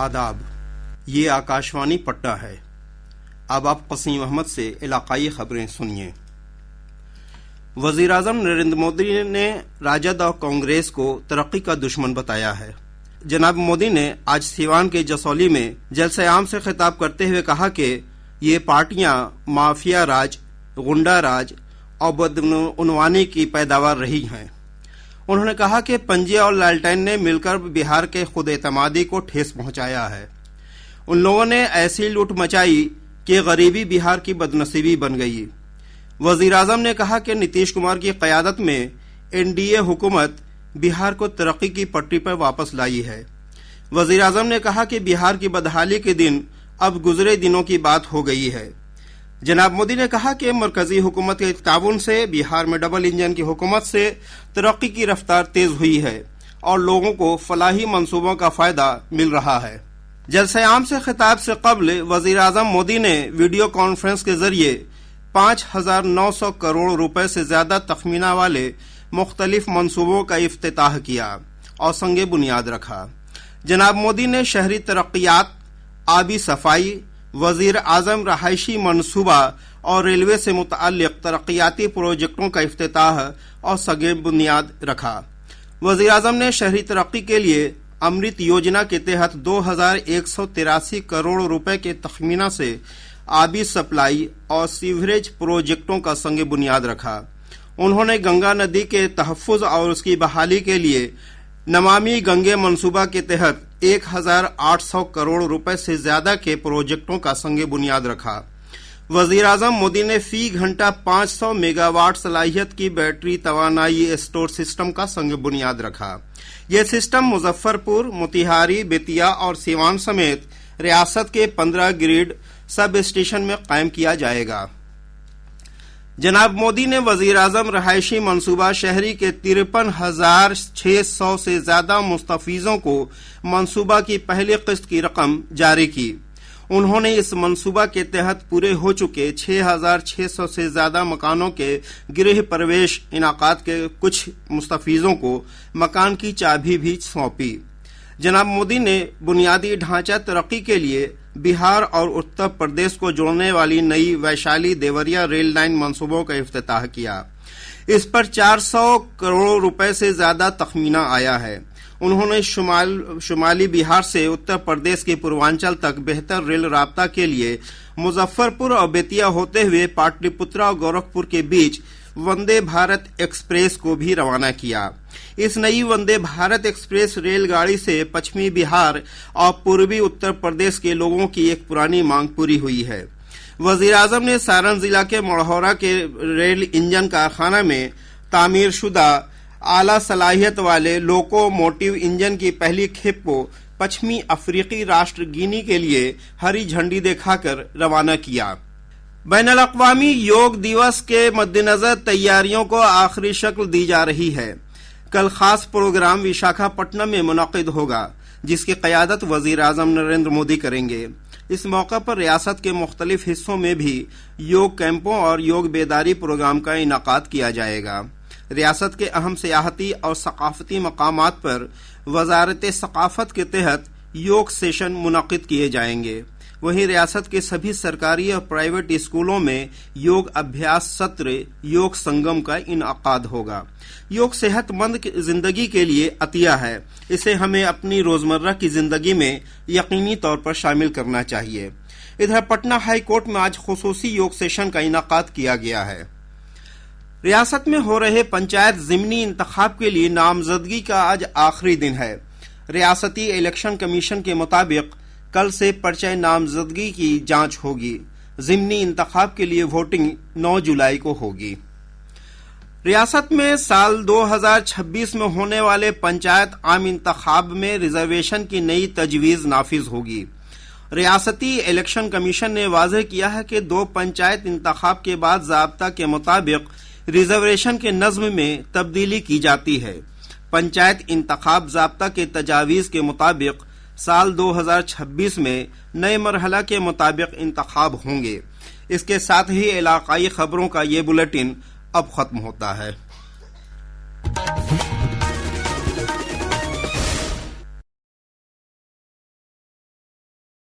आदाब, ये आकाशवाणी पटना है। अब आप वसीम अहमद से इलाकाई खबरें सुनिए। वज़ीर-ए-आज़म नरेंद्र मोदी ने राजद और कांग्रेस को तरक्की का दुश्मन बताया है। जनाब मोदी ने आज सीवान के जसौली में जलसे-आम से खिताब करते हुए कहा कि ये पार्टियां माफिया राज, गुंडा राज और बदउनवानी की पैदावार रही हैं। उन्होंने कहा कि पंजे और लालटेन ने मिलकर बिहार के खुद एतमादी को ठेस पहुंचाया है। उन लोगों ने ऐसी लूट मचाई कि गरीबी बिहार की बदनसीबी बन गई। वज़ीर-ए-आज़म ने कहा कि नीतीश कुमार की क़यादत में एनडीए हुकूमत बिहार को तरक्की की पटरी पर वापस लाई है। वज़ीर-ए-आज़म ने कहा कि बिहार की बदहाली के दिन अब गुजरे दिनों की बात हो गई है। जनाब मोदी ने कहा कि मरकजी हुकूमत के ताउन से बिहार में डबल इंजन की हुकूमत से तरक्की की रफ्तार तेज हुई है और लोगों को फलाही मंसूबों का फायदा मिल रहा है। जलसे-आम से खिताब से कबल वज़ीर-ए-आज़म मोदी ने वीडियो कॉन्फ्रेंस के जरिए 5,900 करोड़ रुपए से ज्यादा तखमीना वाले मुख्तलिफ मंसूबों का इफ्तिताह किया और संगे बुनियाद रखा। जनाब मोदी ने शहरी तरक्कियात, आबी सफाई, वजीर आजम रहायशी मनसूबा और रेलवे से मुतअल्लिक तरक्कियाती प्रोजेक्टों का इफ्तिताह और संगे बुनियाद रखा। वजीर आजम ने शहरी तरक्की के लिए अमृत योजना के तहत 2,183 करोड़ रुपए के तखमीना से आबी सप्लाई और सीवरेज प्रोजेक्टों का संगे बुनियाद रखा। उन्होंने गंगा नदी के तहफ़्फ़ुज़ और उसकी बहाली के लिए नमामि गंगे मंसूबा के तहत 1,800 करोड़ रुपए से ज्यादा के प्रोजेक्टों का संगे बुनियाद रखा। वज़ीर-ए-आज़म मोदी ने फी घंटा 500 मेगावाट सलाहियत की बैटरी तवानाई स्टोर सिस्टम का संगे बुनियाद रखा। यह सिस्टम मुजफ्फरपुर, मोतिहारी, बेतिया और सीवान समेत रियासत के 15 ग्रिड सब स्टेशन में कायम किया जाएगा। जनाब मोदी ने वज़ीर-ए-आज़म रहायशी मंसूबा शहरी के 53,600 से ज्यादा मुस्तफीजों को मंसूबा की पहली किस्त की रकम जारी की। उन्होंने इस मंसूबा के तहत पूरे हो चुके 6,600 से ज्यादा मकानों के गृह प्रवेश इनाकात के कुछ मुस्तफीजों को मकान की चाबी भी सौंपी। जनाब मोदी ने बुनियादी ढांचा तरक्की के लिए बिहार और उत्तर प्रदेश को जोड़ने वाली नई वैशाली देवरिया रेल लाइन मंसूबों का इफ्तिताह किया। इस पर 400 करोड़ रुपए से ज्यादा तखमीना आया है। उन्होंने शुमाली बिहार से उत्तर प्रदेश के पूर्वांचल तक बेहतर रेल राब्ता के लिए मुजफ्फरपुर और बेतिया होते हुए पाटलिपुत्रा और गोरखपुर के बीच वंदे भारत एक्सप्रेस को भी रवाना किया। इस नई वंदे भारत एक्सप्रेस रेलगाड़ी से पश्चिमी बिहार और पूर्वी उत्तर प्रदेश के लोगों की एक पुरानी मांग पूरी हुई है। वज़ीर-ए-आज़म ने सारण जिला के मढ़ौरा के रेल इंजन कारखाना में तामीर शुदा आला सलाहियत वाले लोकोमोटिव इंजन की पहली खेप को पश्चिमी अफ्रीकी राष्ट्र गिनी के लिए हरी झंडी दिखाकर रवाना किया। बैनुल-अक़वामी योग दिवस के मद्देनजर तैयारियों को आखिरी शक्ल दी जा रही है। कल खास प्रोग्राम विशाखापट्टनम में मुनक़िद होगा, जिसकी क़यादत वज़ीर-ए-आज़म नरेंद्र मोदी करेंगे। इस मौके पर रियासत के मुख्तलिफ हिस्सों में भी योग कैंपों और योग बेदारी प्रोग्राम का इनाक़ाद किया जाएगा। रियासत के अहम सियाहती और सक़ाफ़ती मकामात पर वज़ारत सक़ाफ़त के तहत योग सेशन मुनक़िद किए जाएंगे। वहीं रियासत के सभी सरकारी और प्राइवेट स्कूलों में योग अभ्यास सत्र, योग संगम का इनअक़ाद होगा। योग सेहतमंद जिंदगी के लिए अतिया है। इसे हमें अपनी रोजमर्रा की जिंदगी में यकीनी तौर पर शामिल करना चाहिए। इधर पटना हाई कोर्ट में आज खुसूसी योग सेशन का इनअक़ाद किया गया है। रियासत में हो रहे पंचायत ज़िमनी इंतखाब के लिए नामजदगी का आज आखिरी दिन है। रियासती इलेक्शन कमीशन के मुताबिक कल से पर्चे नामजदगी की जांच होगी। ज़िमनी इंतखाब के लिए वोटिंग 9 जुलाई को होगी। रियासत में साल 2026 में होने वाले पंचायत आम इंतखाब में रिजर्वेशन की नई तजवीज़ नाफिज होगी। रियासती इलेक्शन कमीशन ने वाज़ेह किया है कि 2 पंचायत इंतखाब के बाद ज़ाब्ता के मुताबिक रिजर्वेशन के नज़्म में तब्दीली की जाती है। पंचायत इंतखाब ज़ाब्ता के तजावीज़ के मुताबिक साल 2026 में नए मरहला के मुताबिक इंतखाब होंगे। इसके साथ ही इलाकाई खबरों का ये बुलेटिन अब खत्म होता है।